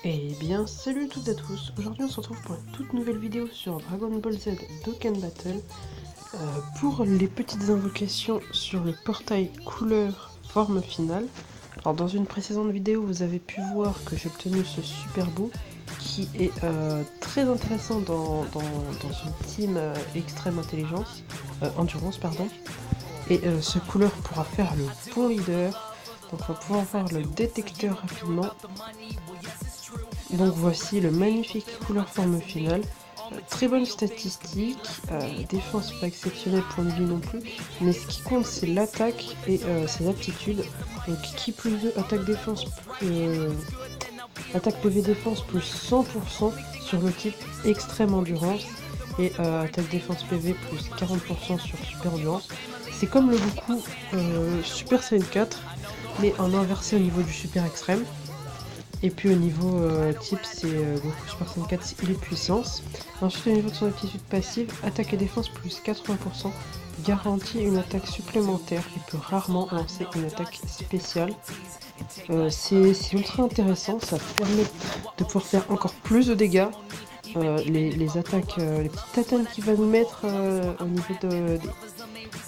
Eh bien, salut toutes et à tous. Aujourd'hui, on se retrouve pour une toute nouvelle vidéo sur Dragon Ball Z Dokkan Battle. Pour les petites invocations sur le portail couleur forme finale. Alors, dans une précédente vidéo, vous avez pu voir que j'ai obtenu ce super beau qui est très intéressant dans une team extrême intelligence, endurance, pardon. Et ce couleur pourra faire le bon leader. Donc, on va pouvoir faire le détecteur rapidement. Donc voici le magnifique couleur forme finale. Très bonne statistique, défense pas exceptionnelle, point de vue non plus, mais ce qui compte c'est l'attaque et ses aptitudes. Donc qui plus 2, attaque défense, attaque PV défense plus 100% sur le type extrême endurance et attaque défense PV plus 40% sur super endurance. C'est comme le Goku Super Saiyan 4, mais en inversé au niveau du super extrême. Et puis au niveau type, c'est Goku Super Saiyan 4, il est puissance. Ensuite, au niveau de son aptitude passive, attaque et défense plus 80%, garantit une attaque supplémentaire et peut rarement lancer une attaque spéciale. C'est ultra intéressant, ça permet de pouvoir faire encore plus de dégâts. Les attaques, les petites tatanes qu'il va nous mettre au niveau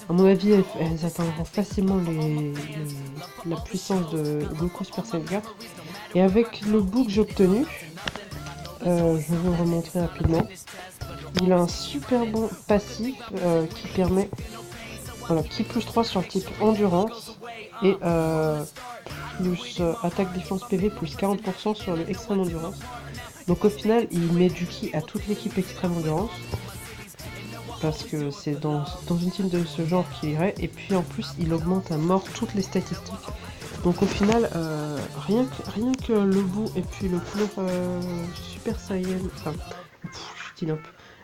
à mon avis, elles atteindront facilement la puissance de Goku Super Saiyan 4. Et avec le bout que j'ai obtenu, je vais vous le remontrer rapidement. Il a un super bon passif qui permet, voilà, qui plus 3 sur le type endurance et plus attaque défense PV plus 40% sur le extrême endurance. Donc au final, il met du ki à toute l'équipe extrême endurance. Parce que c'est dans une team de ce genre qu'il irait. Et puis en plus, il augmente à mort toutes les statistiques. Donc au final, rien que le bout et puis le couleur Super Saiyan, enfin, je dis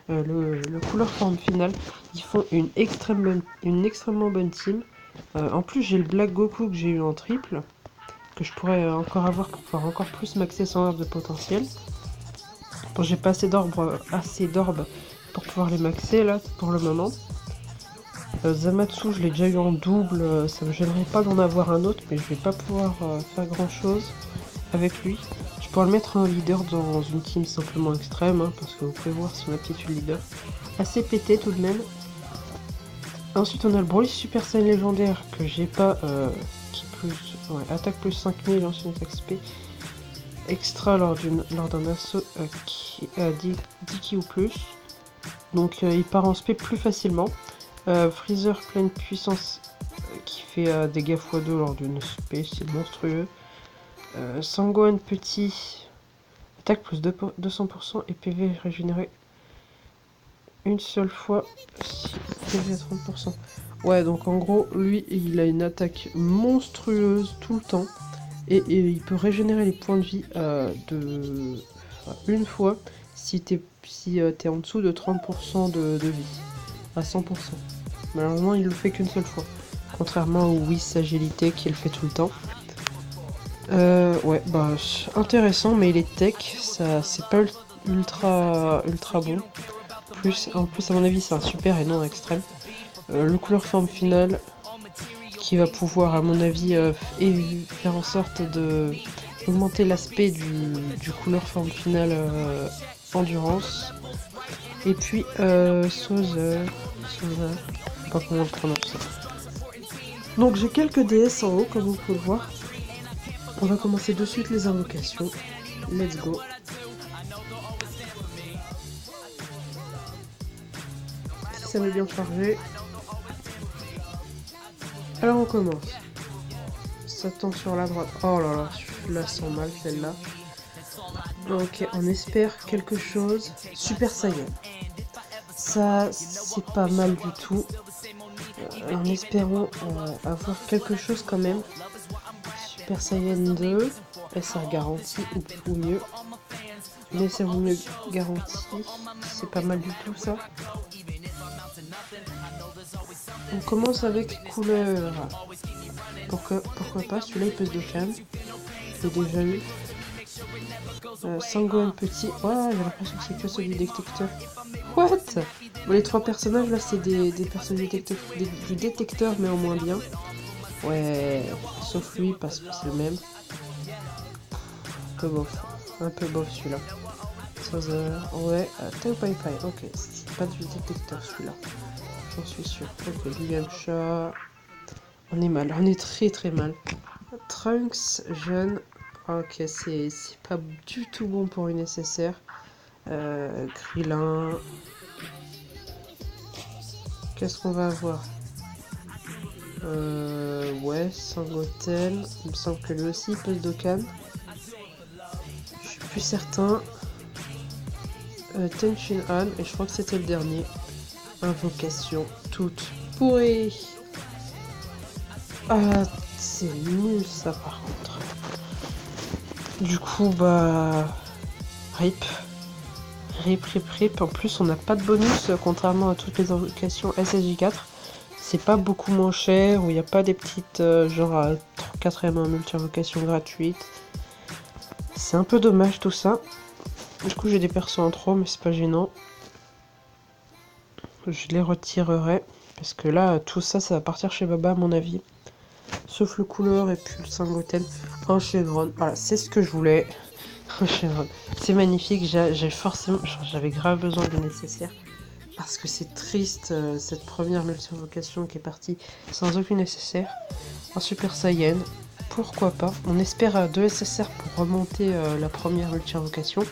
le couleur forme finale, ils font une extrêmement bonne team. En plus, j'ai le Black Goku que j'ai eu en triple, que je pourrais encore avoir pour pouvoir encore plus maxer son arbre de potentiel. Bon, j'ai pas assez d'orbes pour pouvoir les maxer là pour le moment. Zamatsu, je l'ai déjà eu en double, ça me gênerait pas d'en avoir un autre, mais je vais pas pouvoir faire grand chose avec lui. Je pourrais le mettre en leader dans une team simplement extrême, hein, parce que vous pouvez voir son aptitude leader. Assez pété tout de même. Ensuite, on a le Broly Super Saiyan légendaire que j'ai pas, qui plus, ouais, attaque plus 5000, ancienne attaque SP. Extra lors d'un assaut qui a 10 ki ou plus. Donc il part en SP plus facilement. Freezer pleine puissance qui fait dégâts x2 lors d'une SP, c'est monstrueux. Sangohan petit, attaque plus 200% et PV régénéré une seule fois, PV à 30%. Ouais, donc en gros, lui, il a une attaque monstrueuse tout le temps. Et il peut régénérer les points de vie une fois si t'es en dessous de 30% de vie, à 100%. Malheureusement, il le fait qu'une seule fois. Contrairement au Whis Agilité qui le fait tout le temps. Ouais, bah, intéressant, mais il est tech, ça c'est pas ultra bon. En plus, à mon avis, c'est un super et non un extrême. Le couleur forme finale qui va pouvoir, à mon avis, faire en sorte de augmenter l'aspect du couleur forme finale endurance. Et puis, Soza, je sais pas comment on le prononce. Donc j'ai quelques DS en haut, comme vous pouvez le voir. On va commencer de suite les invocations. Let's go. Si ça veut bien charger. Alors on commence. Ça tombe sur la droite. Oh là là, je la sens mal celle-là. Ok, on espère quelque chose. Super Saiyan. Ça, c'est pas mal du tout. En espérant avoir quelque chose quand même. Super Saiyan 2. SR garantie ou mieux. Mais ça vaut mieux garantie. C'est pas mal du tout ça. On commence avec couleur. Pourquoi pas, celui-là il pèse de Dokkan. Je l'ai déjà eu. Sangohan petit. Ouais, j'ai l'impression que c'est que celui du détecteur. What? Bon, les trois personnages là, c'est des personnes du détecteur, mais au moins bien. Ouais, sauf lui parce que c'est le même. Peu bof. Un peu bof celui-là. Sauzer, ouais, Tao Pai Pai, ok, c'est pas du détecteur celui-là. J'en suis sûr. Ok, William Shaw. On est mal, on est très très mal. Trunks, jeune. Ok, c'est pas du tout bon pour une SSR. Krillin. Qu'est-ce qu'on va avoir? Ouais, Sangoten. Il me semble que lui aussi il peut se Dokkan. Je suis plus certain. Tenshin Han, et je crois que c'était le dernier. Invocation toute pourrie. Ah, c'est nul ça par contre. Du coup, bah. RIP. RIP. En plus, on n'a pas de bonus, contrairement à toutes les invocations SSJ4. C'est pas beaucoup moins cher, où il n'y a pas des petites, genre 4ème multi-invocation gratuite. C'est un peu dommage tout ça. Du coup, j'ai des persos en trop, mais c'est pas gênant. Je les retirerai. Parce que là, tout ça, ça va partir chez Baba, à mon avis. Sauf le couleur et puis le Sangoten en Shenron. Voilà, c'est ce que je voulais. C'est magnifique, j'avais grave besoin de nécessaire. Parce que c'est triste, cette première multi-invocation qui est partie sans aucune nécessaire. En Super Saiyan, pourquoi pas. On espère 2 SSR pour remonter la première multi-invocation,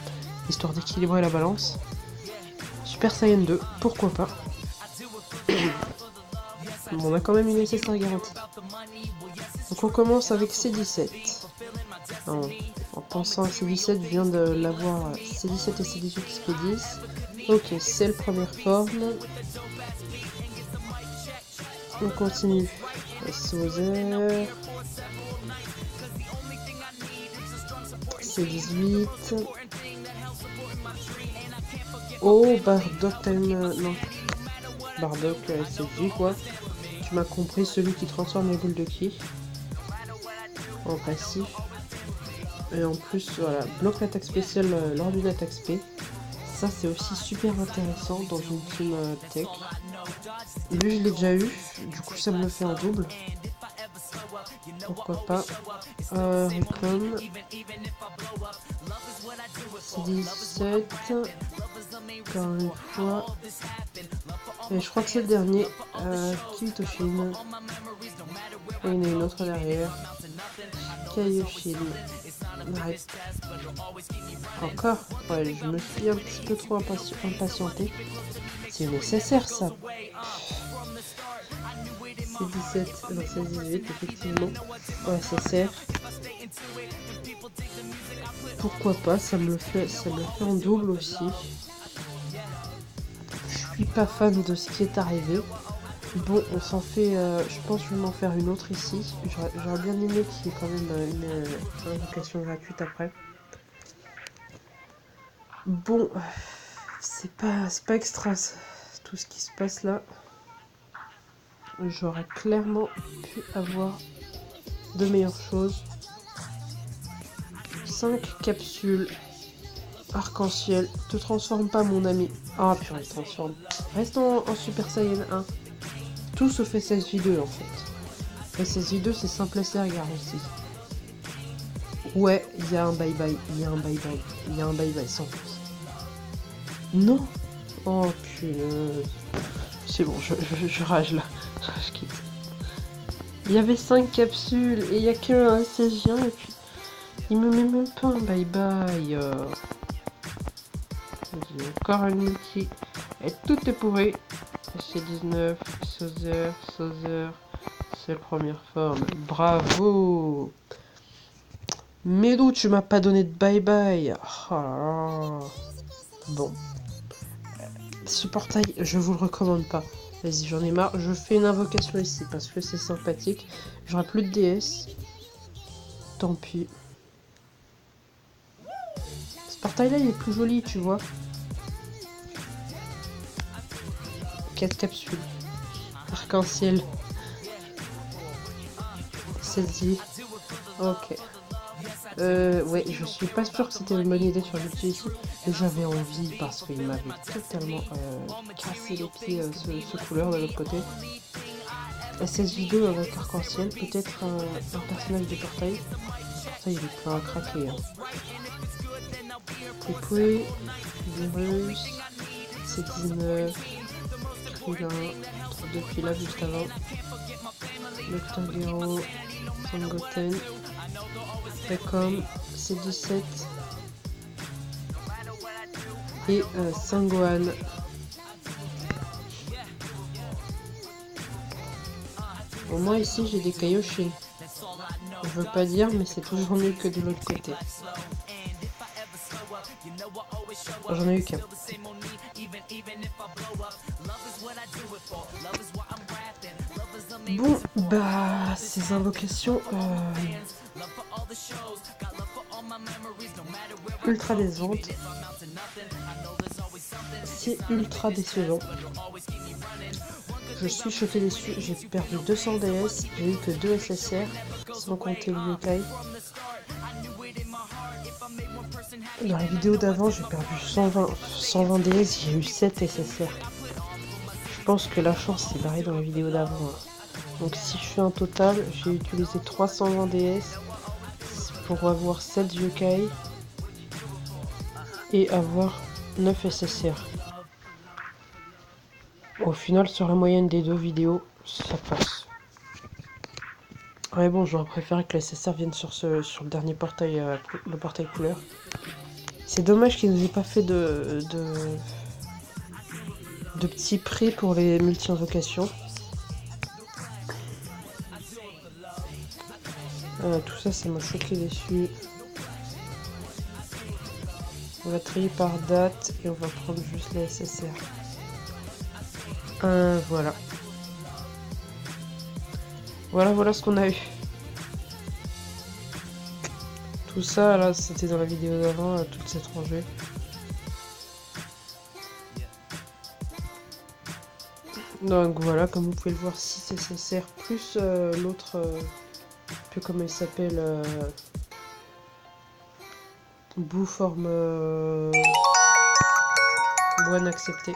histoire d'équilibrer la balance. Super Saiyan 2, pourquoi pas. Bon, on a quand même une nécessaire garantie. Donc on commence avec C17. En pensant à C17, je viens de l'avoir C17 et C18 XP10. Ok, c'est la première forme. On continue. Sauzer. C18. Oh, Bardock Time. Non. Bardock SFJ quoi. Tu m'as compris, celui qui transforme les boules de ki en passif. Et en plus, voilà, bloque l'attaque spéciale lors d'une attaque spé. Ça, c'est aussi super intéressant dans une team tech. Lui, je l'ai déjà eu, du coup, ça me le fait en double. Pourquoi pas. Recon. C17. Encore une fois. Et je crois que c'est le dernier. Kiltoshin. Et il y en a une autre derrière. Kaioshin. Ouais. Encore. Ouais, je me suis un petit peu trop impatienté. C'est nécessaire ça. C'est 17, non c'est 18 effectivement. Ouais, nécessaire. Pourquoi pas, ça me le fait en double aussi. Je suis pas fan de ce qui est arrivé. Bon, on s'en fait, je pense que je vais m'en faire une autre ici. J'aurais bien aimé qu'il y ait quand même une invocation gratuite après. Bon, c'est pas extra tout ce qui se passe là. J'aurais clairement pu avoir de meilleures choses. 5 capsules. Arc-en-ciel. Te transforme pas mon ami. Ah purée, transforme. Reste en Super Saiyan 1. Tout sauf SSJ2 en fait. SSJ2 c'est simple SR aussi. Ouais, il y a un bye-bye. Il y a un bye-bye sans plus. Non. Oh punaise. C'est bon, je rage là. Je quitte. Il y avait 5 capsules et il y a qu'un SSJ1 et puis il me met même pas un bye-bye. J'ai encore une multi. Et tout est pourri. C19, Sauzer, c'est la première forme. Bravo. Mais d'où tu m'as pas donné de bye-bye. Oh là là. Bon. Ce portail, je vous le recommande pas. Vas-y, j'en ai marre. Je fais une invocation ici parce que c'est sympathique. J'aurai plus de DS. Tant pis. Ce portail-là, il est plus joli, tu vois. 4 capsules. Arc-en-ciel. Celle-ci. Ok. Ouais, je suis pas sûr que c'était une bonne idée sur l'outil ici, mais j'avais envie parce qu'il m'avait totalement cassé les pieds ce couleur de l'autre côté. SSJ2 avec arc-en-ciel, peut-être un personnage de portail. Le portail il est plein à craquer. Hein. Tepui, Virus, C19, Krillin, depuis là juste avant, Dr. Gero, Sangoten, Recom, C17 et Sangohan. Au moins ici j'ai des Kaioshin. Je veux pas dire, mais c'est toujours mieux que de l'autre côté. J'en ai eu qu'un. Bon, bah, ces invocations ultra décevantes. C'est ultra décevant. Je suis choqué déçu. J'ai perdu 200 DS, j'ai eu que 2 SSR, sans compter le yokai. Dans la vidéo d'avant, j'ai perdu 120 DS, j'ai eu 7 SSR. Je pense que la chance s'est barrée dans la vidéo d'avant. Donc si je fais un total, j'ai utilisé 320 DS pour avoir 7 yokai et avoir 9 SSR. Au final, sur la moyenne des deux vidéos, ça passe. Mais bon, j'aurais préféré que les SSR viennent sur le dernier portail, le portail couleur. C'est dommage qu'ils nous aient pas fait de petits prix pour les multi-invocations. Tout ça, ça m'a choqué dessus. On va trier par date et on va prendre juste les SSR. Voilà. Voilà ce qu'on a eu. Tout ça, là, c'était dans la vidéo d'avant, toute cette rangée. Donc voilà, comme vous pouvez le voir, 6 SSR plus l'autre, plus comment il s'appelle, bout forme One accepté.